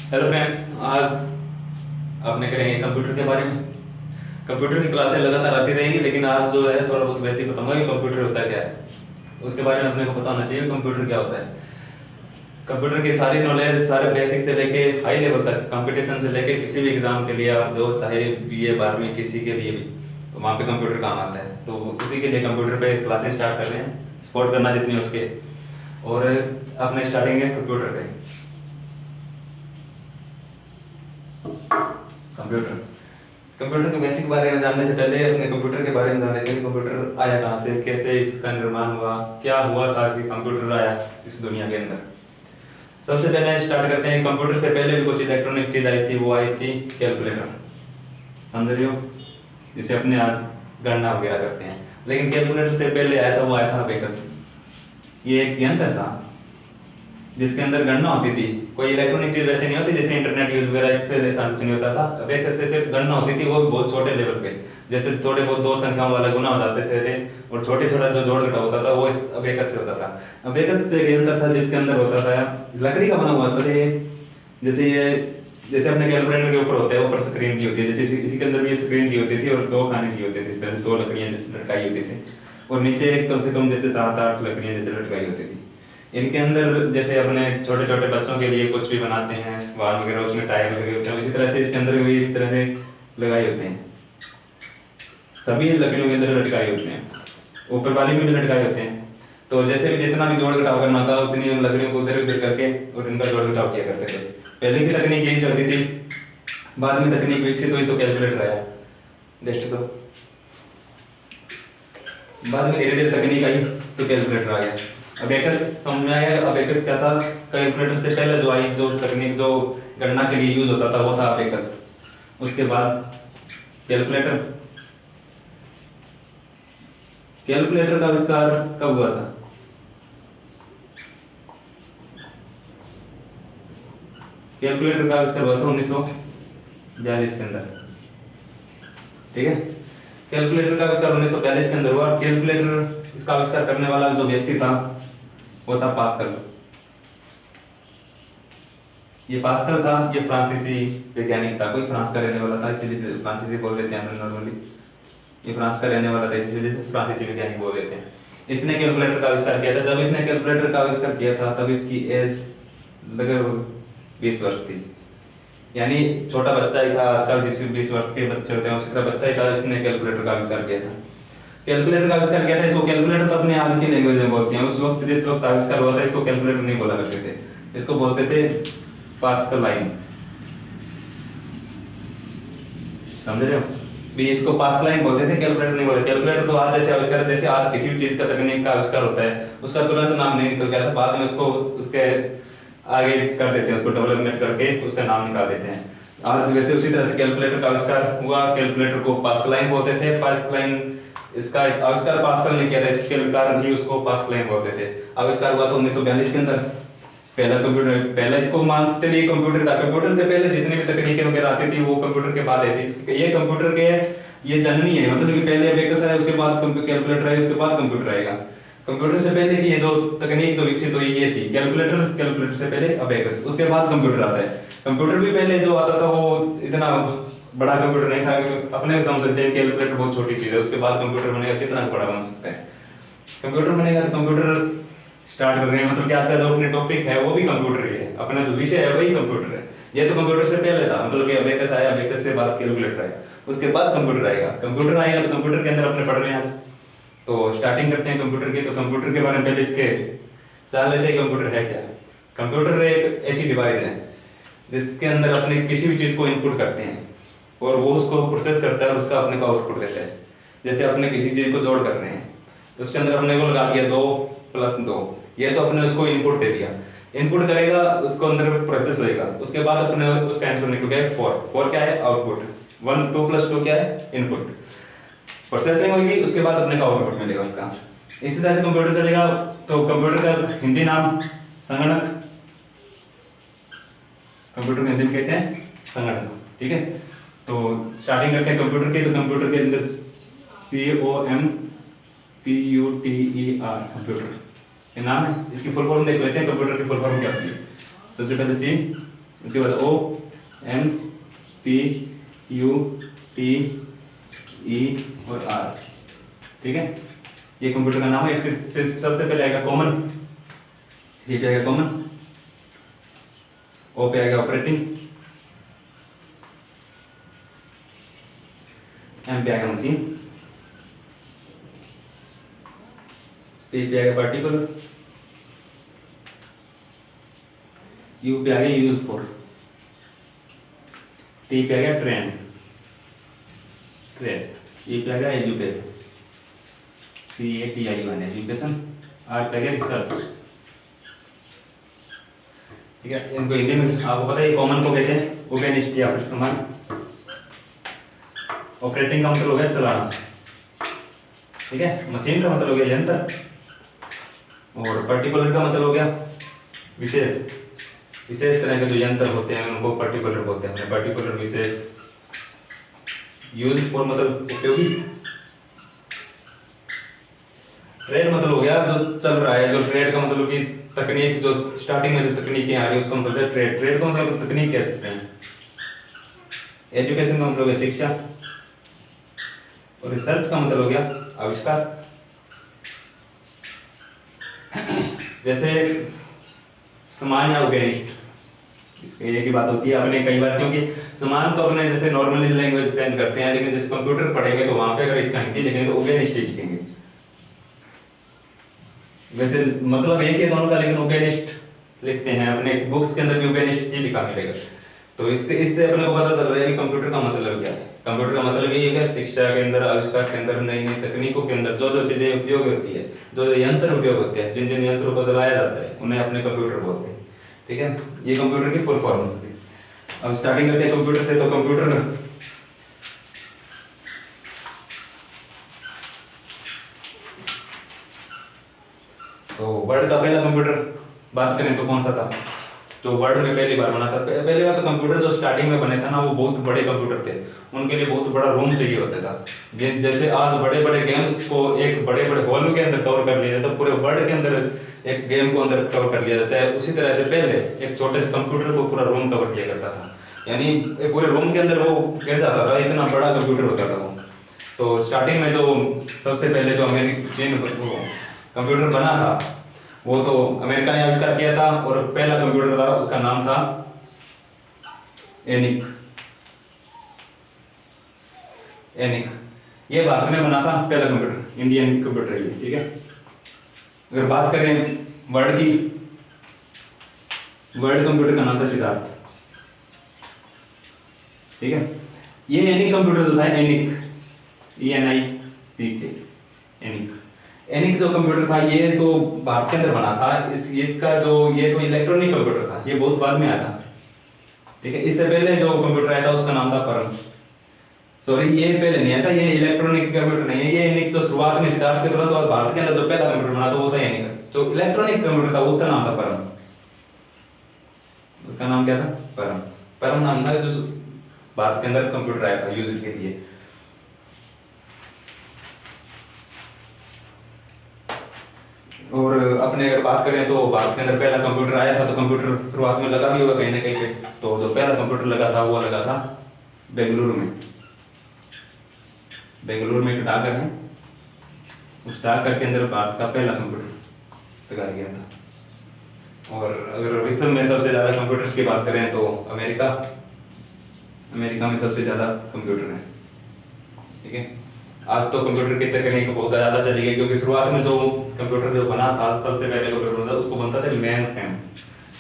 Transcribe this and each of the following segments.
Hello friends, आज आपने करेंगे कंप्यूटर के बारे में। कंप्यूटर की क्लासें लगातार आती रहेंगी, लेकिन आज जो है थोड़ा बहुत वैसे ही बताऊंगा कि कंप्यूटर होता क्या है। उसके बारे में अपने को पता होना चाहिए कंप्यूटर क्या होता है। कंप्यूटर की सारी नॉलेज, सारे बेसिक से लेके हाई लेवल तक, कंपटीशन से लेके किसी भी एग्जाम के लिए आप दो, चाहे बीए 12वीं किसी के लिए भी, तो वहाँ पे कंप्यूटर काम आता है। तो उसी के लिए कंप्यूटर पे क्लासेस स्टार्ट कर रहे हैं, सपोर्ट करना जितनी हो उसके। और अपने स्टार्टिंग है कंप्यूटर पे। कंप्यूटर कंप्यूटर के बेसिक बारे में जानने से पहले अपने कंप्यूटर के बारे में जान लेते हैं। कंप्यूटर आया कहाँ से, कैसे इसका निर्माण हुआ, क्या हुआ था कि कंप्यूटर आया इस दुनिया के अंदर। सबसे पहले स्टार्ट करते हैं, कंप्यूटर से पहले भी कुछ इलेक्ट्रॉनिक चीज आई थी, वो आई थी कैलकुलेटर। समझ रहे हो, जिसे अपने आज गणना वगैरह करते हैं। लेकिन कैलकुलेटर से पहले आया था, वो आया था अबेकस। ये एक यंत्र था जिसके अंदर गणना होती थी। कोई इलेक्ट्रॉनिक चीज वैसे नहीं होती जैसे इंटरनेट यूज वगैरह, इससे ऐसा कुछ नहीं होता था। अबेकस से सिर्फ गणना होती थी, वो भी बहुत छोटे लेवल पे। जैसे थोड़े बहुत दो संख्याओं वाला गुना हो जाते थे, और छोटे छोटा जो जोड़ घटाव होता था वो इस अबेकस से होता था। अबेकस से एक यंत्र था जिसके अंदर होता था, लकड़ी का बना हुआ था ये। जैसे अपने कैलकुलेटर के ऊपर होता है, ऊपर स्क्रीन दी होती है, जैसे इसी के अंदर भी स्क्रीन दी होती थी और दो खाने दी होती थी। इस तरह से दो लकड़ियां लटकाई होती थी, और नीचे कम से कम जैसे 7-8 लकड़ियां जैसे लटकाई होती थी। इनके अंदर जैसे अपने छोटे छोटे बच्चों के लिए कुछ भी बनाते हैं, वाल वगैरह, उसमें टायर लगे होते हैं, इसी तरह से इसके अंदर भी इस तरह से लगाए होते हैं। सभी लकड़ियों के अंदर लटकाए होते हैं, ऊपर वाली भी लटकाए होते हैं। तो जैसे भी जितना भी जोड़ घटाव करना होता है, उतनी लकड़ियों को उधर उधर करके और इनका जोड़ घटाव किया करते थे। पहले की तकनीक यही चलती थी, बाद में तकनीक विकसित हुई तो कैलकुलेटर आया। जस्ट तो बाद में धीरे धीरे तकनीक आई तो कैलकुलेटर आ गया। अबेकस समझ में आया। अबेकस क्या था? कैलकुलेटर से पहले जो आई जो तकनीक जो गणना के लिए यूज होता था वो था अबेकस। उसके बाद कैलकुलेटर कैलकुलेटर का आविष्कार कब हुआ था? कैलकुलेटर का आविष्कार हुआ था 1942 के अंदर। ठीक है, कैलकुलेटर का आविष्कार 1942 के अंदर हुआ। कैलकुलेटर इसका आविष्कार करने वाला जो व्यक्ति था वो था पास्कल। ये पास्कल था, ये फ्रांसीसी वैज्ञानिक था, कोई फ्रांस का रहने वाला था, इसीलिए फ्रांसीसी बोल देते हैं नॉर्मली। ये फ्रांस का रहने वाला था, इसीलिए फ्रांसीसी वैज्ञानिक बोल देते हैं। इसने कैलकुलेटर का आविष्कार किया था। जब इसने कैलकुलेटर का आविष्कार किया था तब इसकी एज लगभग 20 वर्ष थी। यानी छोटा बच्चा ही था, आजकल जिस 20 वर्ष के बच्चे होते हैं उसी तरह बच्चा ही था। इसने कैलकुलेटर का आविष्कार किया था। कैलकुलेटर का आविष्कार किया था। इसको कैलकुलेटर तो अपने आज की लैंग्वेज में बोलते हैं, उस वक्त जिस वक्त आविष्कार हुआ था इसको कैलकुलेटर नहीं बोला करते थे, इसको बोलते थे पास्कल लाइन। समझ रहे हो भी, इसको पास्कल लाइन बोलते थे, कैलकुलेटर नहीं बोलते। कैलकुलेटर तो आज जैसे आविष्कार, जैसे आज किसी भी चीज का तकनीक का आविष्कार होता है उसका तुरंत नाम नहीं निकल गया था, बाद में उसको उसके आगे कर देते हैं, उसको डेवलपमेंट करके उसका नाम निकाल देते हैं। आज वैसे उसी तरह से कैलकुलेटर का आविष्कार हुआ। कैलकुलेटर को पास्कल लाइन बोलते थे। पास्कल लाइन, इसका आविष्कार पास्कल ने किया था, इसके कारण ही उसको पास्कल लाइन बोलते थे। आविष्कार हुआ था 1942 के अंदर। पहला कंप्यूटर, पहला इसको मानते थे कंप्यूटर था। कंप्यूटर से पहले जितनी भी तकनीकें वगैरह आती थी वो कंप्यूटर के बाद आई थी। ये कंप्यूटर के ये जननी है, मतलब कि पहले अबेकस आया, उसके बाद कैलकुलेटर आया, उसके बाद कंप्यूटर आएगा। कंप्यूटर से पहले की ये जो तकनीक जो विकसित हुई ये थी कैलकुलेटर। कैलकुलेटर से पहले अबेकस, उसके बाद कंप्यूटर आता है। कंप्यूटर भी पहले जो आता था वो इतना बड़ा कंप्यूटर नहीं था। अपने समझ सकते हैं कैलकुलेटर बहुत छोटी चीज है, उसके बाद कंप्यूटर बनेगा, कितना बड़ा बन सकता है। कंप्यूटर बनेगा तो कंप्यूटर स्टार्ट कर रहे हैं, मतलब कि आज का जो अपने टॉपिक है वो भी कंप्यूटर ही है, अपना जो विषय है वही कंप्यूटर है। ये तो कंप्यूटर से पहले था, मतलब कि अबेकस आया, अबेकस से बाद कैलकुलेटर आया, उसके बाद कंप्यूटर आएगा। कंप्यूटर आएगा तो कंप्यूटर के अंदर अपने पढ़ रहे हैं आज। तो स्टार्टिंग करते हैं कंप्यूटर की। तो कंप्यूटर के बारे में पहले इसके जान लेते हैं कंप्यूटर है क्या। कंप्यूटर एक ऐसी डिवाइस है जिसके अंदर अपने किसी भी चीज को इनपुट करते हैं और वो उसको प्रोसेस करता है और उसका अपने को आउटपुट देता है। जैसे अपने किसी चीज को जोड़ कर रहे हैं, उसके अंदर अपने को लगा दिया 2 + 2, ये तो अपने उसको इनपुट दे दिया। इनपुट करेगा, उसको अंदर प्रोसेस होएगा, उसके बाद अपने उसका आंसर निकल गया 4। 4 क्या है? आउटपुट। 1 2 + 2 क्या है? इनपुट। प्रोसेसिंग होगी, उसके बाद अपने को आउटपुट मिलेगा उसका। इसी तरह से कंप्यूटर चलेगा। तो कंप्यूटर का हिंदी नाम संगणक। कंप्यूटर को हिंदी में कहते हैं संगणक। ठीक है, तो स्टार्टिंग करते हैं कंप्यूटर की। तो कंप्यूटर के अंदर COMPUTER कंप्यूटर ये नाम है। इसकी फुल फॉर्म देख लेते हैं, कंप्यूटर की फुल फॉर्म क्या होती है। सबसे पहले C उसके बाद OMPUTE और R, ठीक है। ये कंप्यूटर का नाम है। इसके सबसे पहले आएगा कॉमन, ये पे आएगा कॉमन, O पे आएगा ऑपरेटिंग, M पे आएगा मशीन, P पे आएगा पार्टिकुलर, U पे आ गया यूज फॉर, T पे आ गया ट्रेंड, E पे आ गया एजुकेशन, CATION एजुकेशन, R पे आ गया रिसर्च, ठीक है। इनको हिंदी में आपको पता है कॉमन को कहते हैं ओबेनिस्ट या फिर समान। ऑपरेटिंग का मतलब हो गया चलाना, ठीक है। मशीन का मतलब हो गया यंत्र, और पर्टिकुलर का मतलब हो गया विशेष, विशेष तरह के जो यंत्र होते हैं उनको पर्टिकुलर बोलते हैं, पर्टिकुलर विशेष। यूज फॉर मतलब उपयोगी। ट्रेड मतलब हो गया जो चल रहा है, जो ट्रेड का मतलब कि तकनीक, जो स्टार्टिंग में जो तकनीकें आ रही है उसको मतलब है ट्रेड। ट्रेड को मतलब तकनीक कह सकते हैं। एजुकेशन का मतलब है शिक्षा, और रिसर्च का मतलब हो गया आविष्कार। जैसे समान या ऑर्गेनिस्ट, इसके एक ही बात होती है अपने कई बार, क्योंकि समान तो अपने जैसे नॉर्मली लैंग्वेज चेंज करते हैं, लेकिन जैसे कंप्यूटर पढ़ेंगे तो वहां पे अगर इसका हिंदी लिखेंगे तो ऑर्गेनिस्ट ही लिखेंगे। वैसे मतलब एक ही दोनों का, लेकिन ऑर्गेनिस्ट लिखते हैं। अपने बुक्स के अंदर भी ऑर्गेनिस्ट ही लिखा मिलेगा। तो इससे अपने को पता चल रहा है कि कंप्यूटर का मतलब क्या है। कंप्यूटर का मतलब ये है कि शिक्षा के अंदर, आविष्कार के अंदर, नई नई तकनीकों के अंदर जो जो चीजें उपयोग होती है, जो यंत्र उपयोग होते हैं, जिन जिन यंत्रों को चलाया जाता है उन्हें अपने कंप्यूटर बोलते हैं, ठीक है। ये कंप्यूटर की फुल फॉर्म होती है। अब स्टार्टिंग करते हैं कंप्यूटर से। तो कंप्यूटर तो वर्ल्ड का पहला कंप्यूटर बात करें तो कौन सा था जो वर्ल्ड में पहली बार बना था? पहली बार तो कंप्यूटर जो स्टार्टिंग में बने था ना, वो बहुत बड़े कंप्यूटर थे। उनके लिए बहुत बड़ा रूम चाहिए होता था। जैसे आज बड़े बड़े गेम्स को एक बड़े बड़े हॉल के अंदर कवर कर लिया जाता है, पूरे वर्ल्ड के अंदर एक गेम को अंदर कवर कर लिया जाता है, उसी तरह से पहले एक छोटे से कंप्यूटर को पूरा रूम कवर किया करता था। यानी पूरे रूम के अंदर वो गिर जाता था, इतना बड़ा कंप्यूटर होता था वो। तो स्टार्टिंग में जो सबसे पहले जो अमेरिकन कंप्यूटर बना था वो तो अमेरिका ने आविष्कार किया था, और पहला कंप्यूटर था उसका नाम था एनिक। ये भारत में बना था पहला कंप्यूटर, इंडियन कंप्यूटर है, ठीक है। अगर बात करें वर्ल्ड की, वर्ल्ड कंप्यूटर का नाम था सिद्धार्थ, ठीक है। ये एनिक कंप्यूटर जो था, एनिक ENIC, एनिक जो कंप्यूटर था ये तो भारत के अंदर बना था। इसका जो ये तो इलेक्ट्रॉनिक कंप्यूटर था, ये बहुत बाद में आया था, ठीक है। इससे पहले जो कंप्यूटर आया था उसका नाम था परम। सॉरी, ये पहले नहीं आया था, ये इलेक्ट्रॉनिक कंप्यूटर नहीं है। ये एनिक तो शुरुआत में सिद्धार्थ के तुरंत बाद भारत के अंदर जो पहला कंप्यूटर बना था वो था एनिक। जो इलेक्ट्रॉनिक कंप्यूटर था उसका नाम था परम। उसका नाम क्या था? परम। परम नाम था जो भारत के अंदर कंप्यूटर आया था यूज के लिए। और अपने अगर बात करें तो भारत के अंदर पहला कंप्यूटर आया था, तो कंप्यूटर शुरुआत में लगा भी होगा कहीं ना कहीं पे। तो जो पहला कंप्यूटर लगा था वो लगा था बेंगलुरु में। बेंगलुरु में एक डाकघर है, उस डाकघर के अंदर भारत का पहला कंप्यूटर लगाया गया था। और अगर विश्व में सबसे ज्यादा कंप्यूटर्स की बात करें तो अमेरिका में सबसे ज्यादा कंप्यूटर है, ठीक है। आज तो कंप्यूटर की तकनीक बहुत ज्यादा चली गई, क्योंकि शुरुआत में जो कंप्यूटर जो बना था, सबसे पहले कंप्यूटर था उसको बनता था मेन फ्रेम,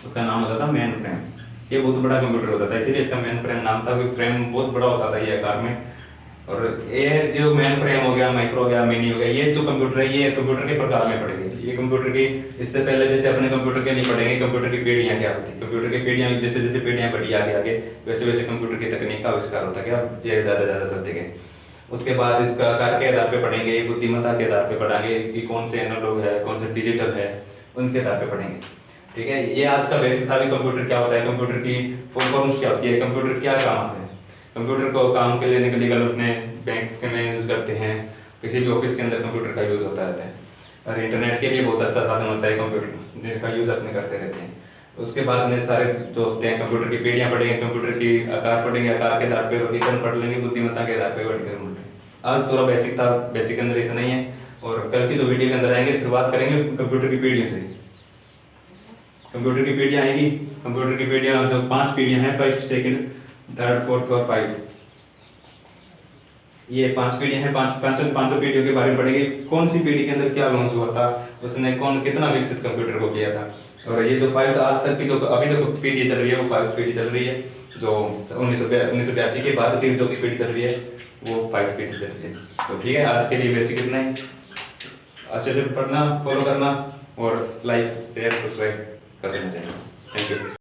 उसका नाम होता था मेन फ्रेम। ये बहुत बड़ा कंप्यूटर होता था, इसीलिए इसका मेन फ्रेम नाम था, क्योंकि फ्रेम बहुत बड़ा होता था ये आकार में। और ये जो मेन फ्रेम हो गया, माइक्रो हो गया, मिनी हो गया, ये जो कंप्यूटर है ये कंप्यूटर के प्रकार में पड़ेंगे। ये कंप्यूटर की, इससे पहले जैसे अपने कंप्यूटर के लिए पढ़ेंगे कंप्यूटर की पीढ़ियां क्या होती है। कंप्यूटर की पीढ़ियां जैसे जैसे पीढ़ियां बढ़ी आगे वैसे वैसे कंप्यूटर की तकनीक का आविष्कार होता गया, ये ज्यादा चलते गए। उसके बाद इसका आकार के आधार पे पढ़ेंगे, बुद्धिमत्ता के आधार पे पढ़ेंगे कि कौन से एनालॉग है, कौन से डिजिटल है, उनके आधार पे पढ़ेंगे, ठीक है। ये आज का बेसिक था भी कंप्यूटर क्या होता है, कंप्यूटर की फुल फॉर्म्स क्या होती है, कंप्यूटर क्या काम आता है। कंप्यूटर को काम के लिए निकल अपने बैंक्स के में यूज करते हैं, किसी भी ऑफिस के अंदर कंप्यूटर का यूज होता रहता है। और इंटरनेट के लिए बहुत अच्छा साधन होता है कंप्यूटर, जिनका यूज अपने करते रहते हैं। उसके बाद में सारे जो होते हैं कंप्यूटर की पीढ़ियाँ पढ़ेंगे, कंप्यूटर की आकार पढ़ेंगे, आकार के आधार पे वर्गीकरण पढ़ लेंगे, बुद्धिमत्ता के आधार पे वर्गीकरण पढ़ लेंगे। आज थोड़ा बेसिक था, बेसिक के अंदर इतना ही है। और कल की जो वीडियो के अंदर आएंगे शुरुआत करेंगे कंप्यूटर की पीढ़ियों से। कंप्यूटर की पीढ़ियाँ आएंगी, कंप्यूटर की पीढ़ियाँ जो 5 पीढ़ियाँ हैं, फर्स्ट, सेकंड, थर्ड, फोर्थ और 5, ये 5 पीढ़ियाँ हैं। पांचों पीढ़ियों के बारे में पढ़ेंगे। कौन सी पीढ़ी के अंदर क्या लॉन्च हुआ था, उसने कौन कितना विकसित कंप्यूटर को किया था। और ये जो 5 आज तक की जो अभी जो पीढ़ी चल रही है वो 5 पीढ़ी चल रही है। जो 1982 के बाद की जो पीढ़ी चल रही है वो 5 पीढ़ी चल रही है। तो ठीक है, आज के लिए बेसिक इतना ही। अच्छे से पढ़ना, फॉलो करना और लाइक शेयर सब्सक्राइब कर देना चाहिए। Thank you.